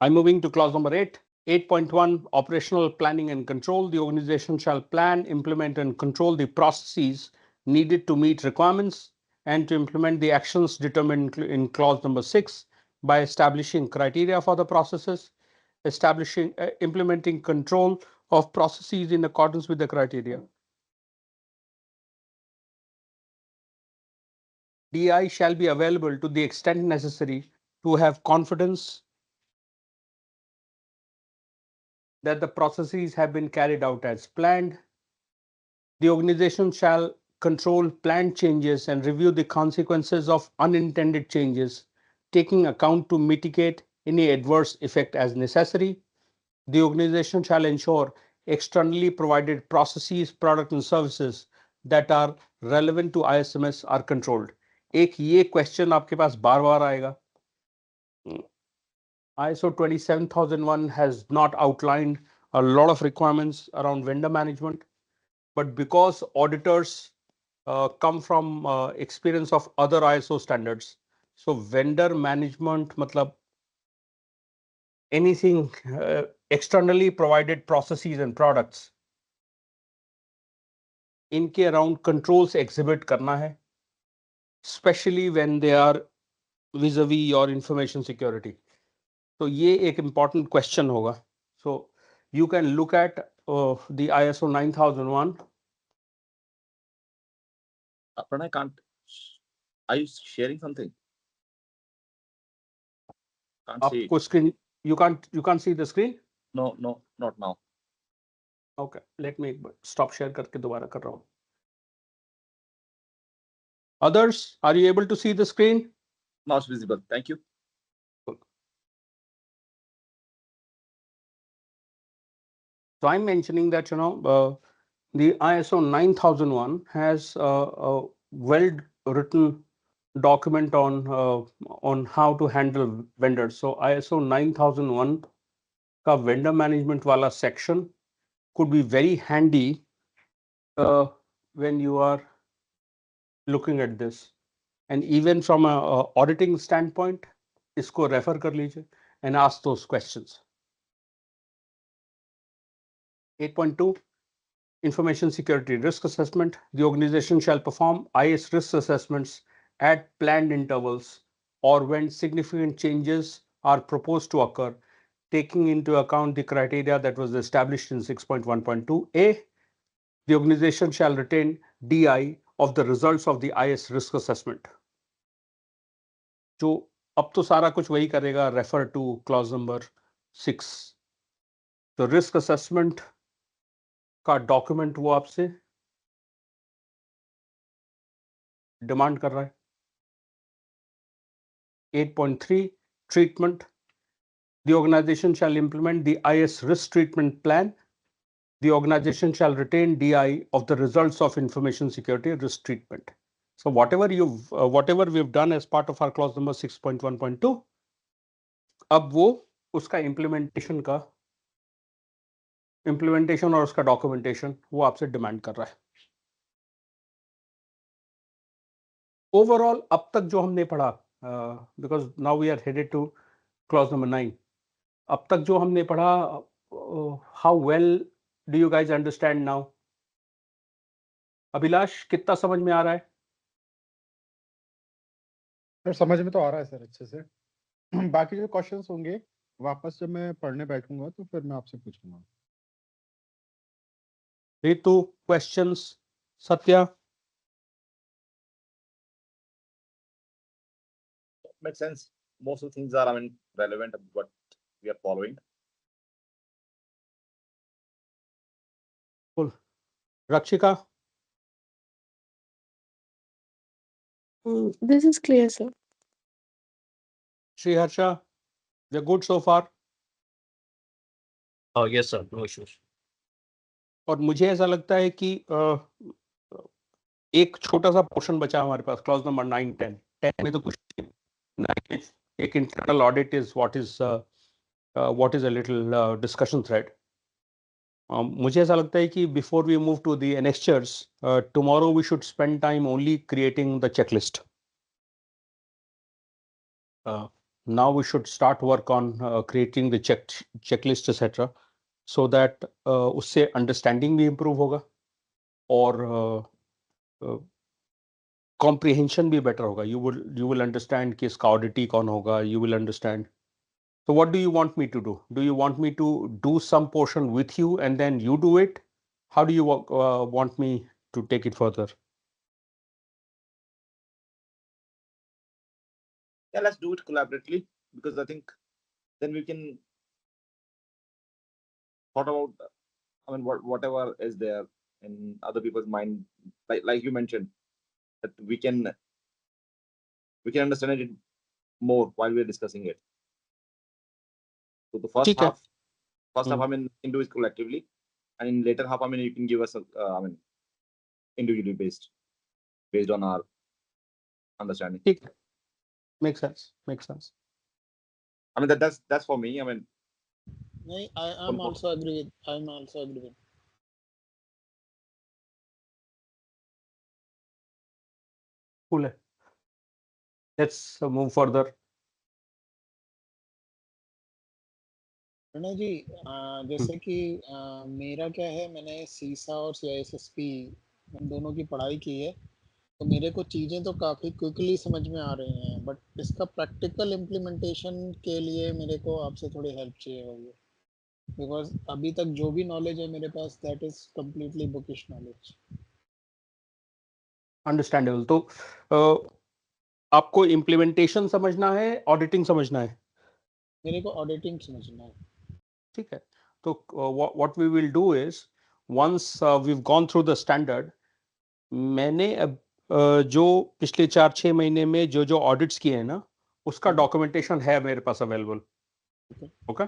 I'm moving to clause number 8. 8.1 Operational planning and control. The organization shall plan, implement, and control the processes needed to meet requirements and to implement the actions determined in clause number 6 by establishing criteria for the processes, implementing control of processes in accordance with the criteria. DI shall be available to the extent necessary to have confidence that the processes have been carried out as planned. The organization shall control planned changes and review the consequences of unintended changes, taking account to mitigate any adverse effect as necessary. The organization shall ensure externally provided processes, products, and services that are relevant to ISMS are controlled. एक ये question आपके पास बार बार आएगा. ISO 27001 has not outlined a lot of requirements around vendor management, but because auditors come from experience of other ISO standards, so vendor management matlab anything externally provided processes and products इनके around controls exhibit करना है, specially when they are vis-a-vis your information security. तो ये एक important question होगा. So you can look at the ISO 9001. Aparna, are you sharing something? Can't see. आपको screen you can't see the screen? No, not now. Okay, let me stop share करके दोबारा कर रहा हूँ. Others, are you able to see the screen? Now it's visible. Thank you. So I'm mentioning that the ISO 9001 has a well-written document on how to handle vendors. So ISO 9001 का vendor management wala section could be very handy when you are looking at this, and even from a auditing standpoint, इसको refer कर लीजिए and ask those questions. 8.2 Information Security Risk Assessment. The organization shall perform IS risk assessments at planned intervals or when significant changes are proposed to occur, taking into account the criteria that was established in 6.1.2a. The organization shall retain DI of the results of the IS risk assessment. जो अब तो सारा कुछ वही करेगा, refer to clause number 6. तो risk assessment का document वो आपसे डिमांड कर रहा है. 8.3 Treatment. The organization shall implement the IS risk treatment plan. The organization shall retain DI of the results of information security risk treatment. So whatever we've done as part of our clause number 6.1.2, अब वो उसका implementation और उसका documentation वो आपसे demand कर रहा है. Overall, अब तक जो हमने पढ़ा, because now we are headed to clause number 9. अब तक जो हमने पढ़ा, how well do you guys understand now? Abhilash, कितना समझ में आ रहा है? सर समझ में तो आ रहा है सर अच्छे से. बाकी जो क्वेश्चंस होंगे वापस जब मैं पढ़ने बैठूंगा तो फिर मैं आपसे पूछूंगा. Ritu, questions? Satya? Makes sense. Most of the things are, relevant to what we are following. Cool. Rakshika? This is clear, sir. Sriharsha, we're good so far? Yes, sir. No issues. और मुझे ऐसा लगता है कि एक छोटा सा पोर्शन बचा हमारे पास, क्लॉज नंबर 9, 10. 10 में तो कुछ नहीं. एक internal audit is what is a little discussion thread. मुझे ऐसा लगता है कि before we move to the annexures, tomorrow we should spend time only creating the checklist. now we should start work on creating the checklist, etc. So that उससे understanding भी improve होगा और comprehension भी better होगा. You will understand कि इसका auditee कौन होगा. You will understand. So what do you want me to do? Do you want me to do some portion with you and then you do it? How do you want me to take it further? Yeah, let's do it collaboratively, because I think then we can thought about, I mean, whatever is there in other people's mind, like you mentioned, that we can understand it more while we're discussing it. So the first ठीक है. half, I mean, we can do it collectively, and in later half, I mean, you can give us a, I mean, individually based on our understanding. ठीक है. Makes sense. I mean, that's for me. I mean, I'm also agree with. Cool है. Let's move further. Pranay जी, जैसे कि मेरा क्या है, मैंने सीसा और CISSP हम दोनों की पढ़ाई की है, तो मेरे को चीज़ें तो काफ़ी क्विकली समझ में आ रही हैं, बट इसका प्रैक्टिकल इम्प्लीमेंटेशन के लिए मेरे को आपसे थोड़ी हेल्प चाहिए होगी, बिकॉज अभी तक जो भी नॉलेज है मेरे पास, that is completely bookish knowledge. Understandable. तो आपको इम्प्लीमेंटेशन समझना है, ऑडिटिंग समझना है? मेरे को ऑडिटिंग समझना है. ठीक है. तो what we will do is, once we have gone through the standard, मैंने अब जो पिछले 4-6 महीने में जो ऑडिट्स किए हैं ना, उसका डॉक्यूमेंटेशन है मेरे पास अवेलेबल. ओके.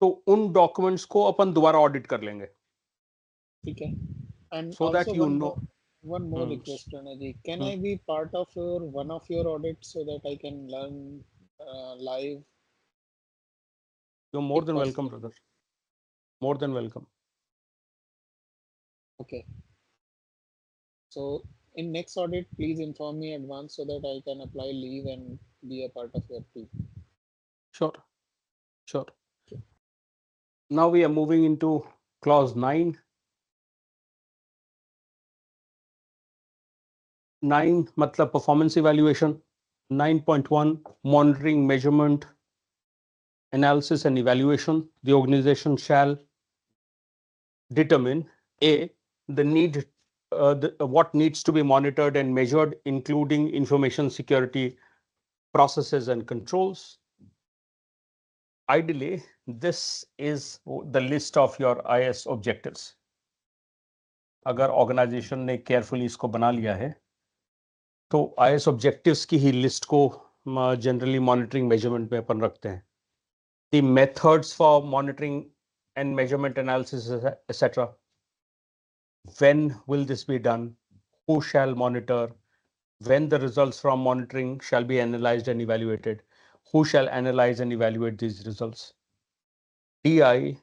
तो उन डॉक्यूमेंट्स को अपन दोबारा ऑडिट कर लेंगे. ठीक है. And So that you know. one more request, Pranaji. Can I be part of one of your audits so that I can learn live? You're more If than welcome, possible. brother. More than welcome. Okay. So in next audit, please inform me advance so that I can apply leave and be a part of your team. Sure. Now we are moving into clause 9. 9 मतलब performance evaluation. 9.1 monitoring, measurement, analysis and evaluation. The organization shall determine A, the need, what needs to be monitored and measured, including information security processes and controls. Ideally, this is the list of your IS objectives. अगर organisation ने carefully इसको बना लिया है, तो IS objectives की ही list को generally monitoring measurement में अपन रखते हैं. The methods for monitoring and measurement analysis, etc. When will this be done? Who shall monitor? When the results from monitoring shall be analyzed and evaluated? Who shall analyze and evaluate these results? DI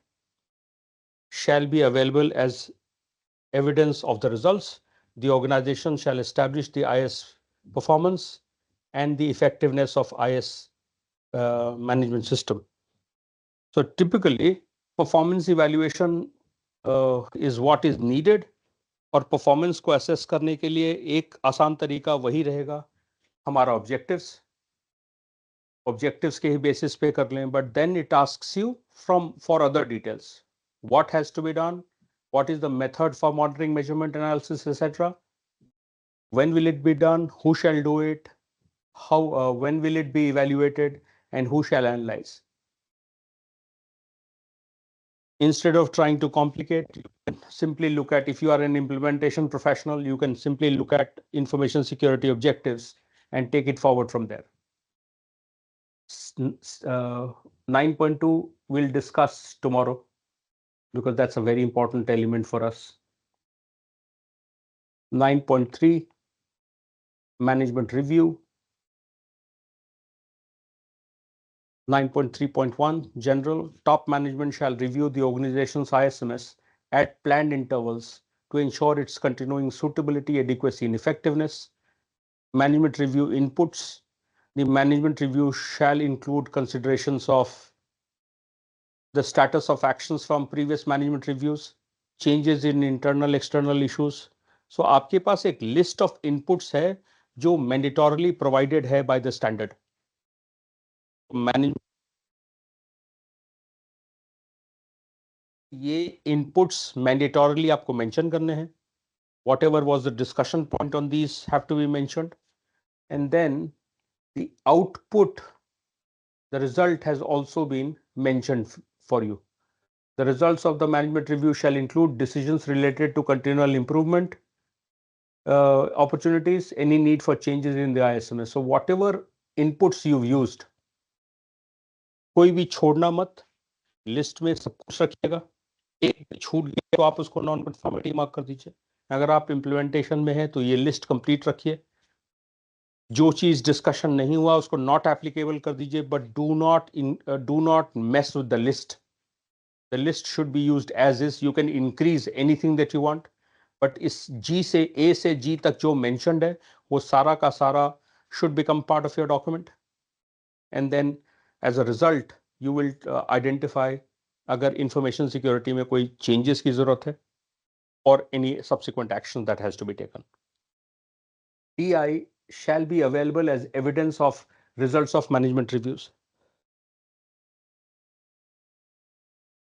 shall be available as evidence of the results. The organization shall establish the IS performance and the effectiveness of IS management system. So typically, performance evaluation is what is needed. और performance को assess करने के लिए एक आसान तरीका वही रहेगा, हमारा ऑब्जेक्टिव्स के ही बेसिस पे कर लें. But then it asks you for other details, what has to be done, what is the method for monitoring, measurement, analysis, etc. When will it be done? Who shall do it? How? When will it be evaluated? And who shall analyze? Instead of trying to complicate, you can simply look at, if you are an implementation professional, you can simply look at information security objectives and take it forward from there. 9.2 we'll discuss tomorrow because that's a very important element for us. 9.3 management review. 9.3.1 general, top management shall review the organization's ISMS at planned intervals to ensure its continuing suitability, adequacy, and effectiveness. Management review inputs. The management review shall include considerations of the status of actions from previous management reviews, changes in internal external issues. So आपके पास एक list of inputs है जो mandatorily provided है by the standard. Management ये inputs mandatorily आपको mention करने हैं. Whatever was the discussion point on these have to be mentioned. And then the output, the result has also been mentioned for you. The results of the management review shall include decisions related to continual improvement, opportunities, any need for changes in the ISMS. So whatever inputs you've used, कोई भी छोड़ना मत, list में सब कुछ रखिएगा. एक भी छूट गया तो आप उसको नॉन कन्फॉर्मिटी मार्क कर दीजिए. अगर आप इम्प्लीमेंटेशन में है तो ये लिस्ट कंप्लीट रखिए. जो चीज डिस्कशन नहीं हुआ उसको नॉट एप्लीकेबल कर दीजिए, but do not mess with the list. The list should be used as is. You can increase anything that you want, but इस जी से ए से जी तक जो मेंशन्ड है वो सारा का सारा should become part of your document. And then as a result you will identify अगर इंफॉर्मेशन सिक्योरिटी में कोई चेंजेस की जरूरत है और any subsequent action that has to be taken. DI shall be available as evidence of results of management reviews.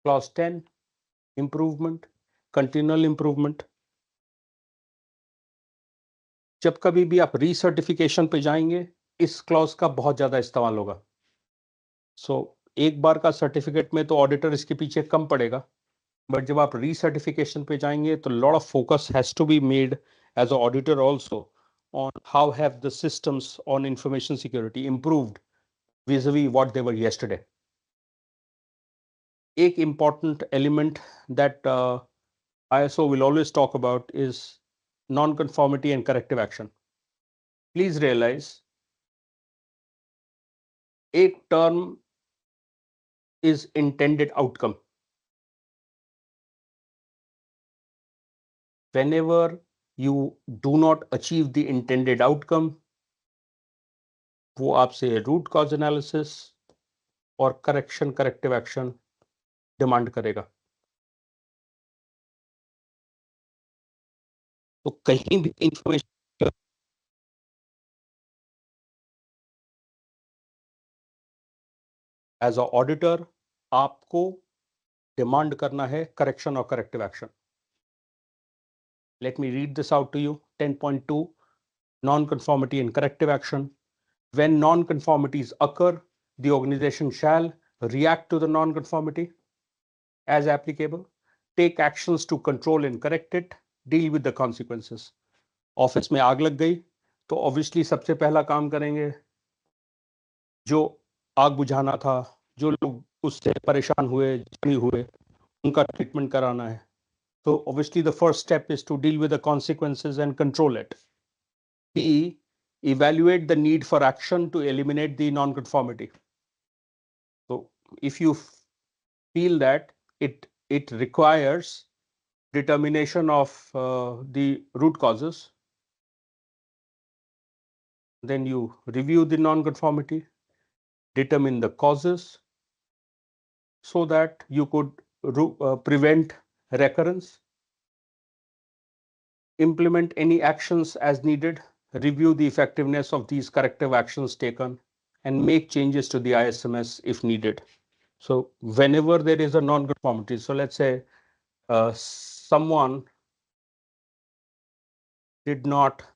Clause 10, improvement, continual improvement. जब कभी भी आप रीसर्टिफिकेशन पे जाएंगे इस क्लॉज का बहुत ज्यादा इस्तेमाल होगा. सो एक बार का सर्टिफिकेट में तो ऑडिटर इसके पीछे कम पड़ेगा, बट जब आप रीसर्टिफिकेशन पे जाएंगे तो lot of focus has to be made as a auditor also on how have the systems on information security improved vis-a-vis what they were yesterday. एक important element that ISO will always talk about is non-conformity and corrective action. Please realize एक term is intended outcome. Whenever you do not achieve the intended outcome, वो आपसे root cause analysis और corrective action demand करेगा. तो कहीं भी information as a auditor आपको demand करना है करेक्शन और corrective action. Let me read this out to you. 10.2 non-conformity and corrective action. When non-conformities occur, the organization shall react to the non-conformity as applicable, take actions to control and correct it, deal with the consequences. Office में आग लग गई तो obviously सबसे पहला काम करेंगे जो आग बुझाना था, जो लोग उससे परेशान हुए, जख्मी हुए, उनका ट्रीटमेंट कराना है. So obviously the first step is to deal with the consequences and control it. B, evaluate the need for action to eliminate the non-conformity. So if you feel that it requires determination of the root causes, then you review the non-conformity, determine the causes so that you could prevent recurrence, implement any actions as needed, review the effectiveness of these corrective actions taken, and make changes to the ISMS if needed. So whenever there is a non-conformity, so let's say someone did not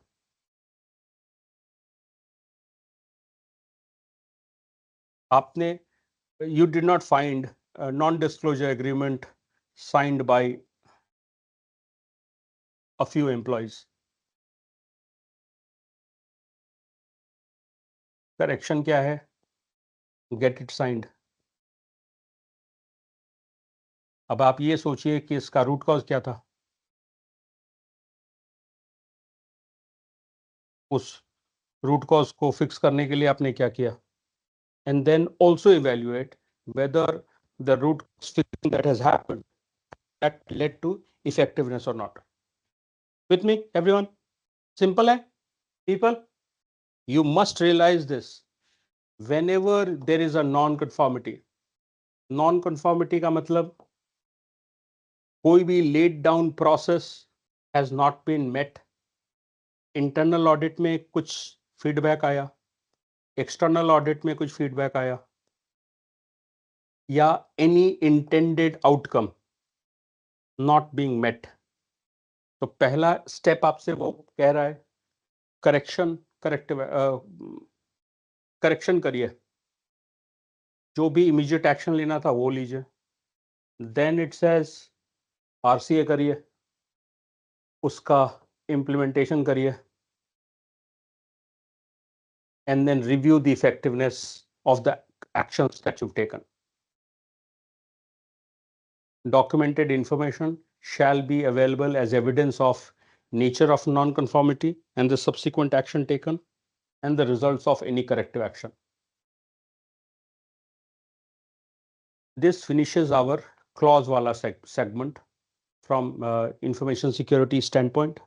you did not find a non-disclosure agreement signed by a few employees. Correction क्या है? Get it signed. अब आप ये सोचिए कि इसका root cause क्या था. उस रूट कॉज को फिक्स करने के लिए आपने क्या किया? And then also evaluate whether the root cause fixing that has happened that led to effectiveness or not. With me, everyone? Simple, eh? People, you must realize this. whenever there is a non-conformity का मतलब कोई भी laid down process has not been met, internal audit में कुछ feedback आया, external audit में कुछ feedback आया, या any intended outcome not being met, तो पहला स्टेप आपसे वो कह रहा है करेक्शन करिए, जो भी इमीडिएट एक्शन लेना था वो लीजिए. देन इट सेज आरसीए करिए, उसका इम्प्लीमेंटेशन करिए, and then review the effectiveness of the actions that you've taken. Documented information shall be available as evidence of nature of non-conformity and the subsequent action taken and the results of any corrective action. This finishes our clause wala segment from information security standpoint.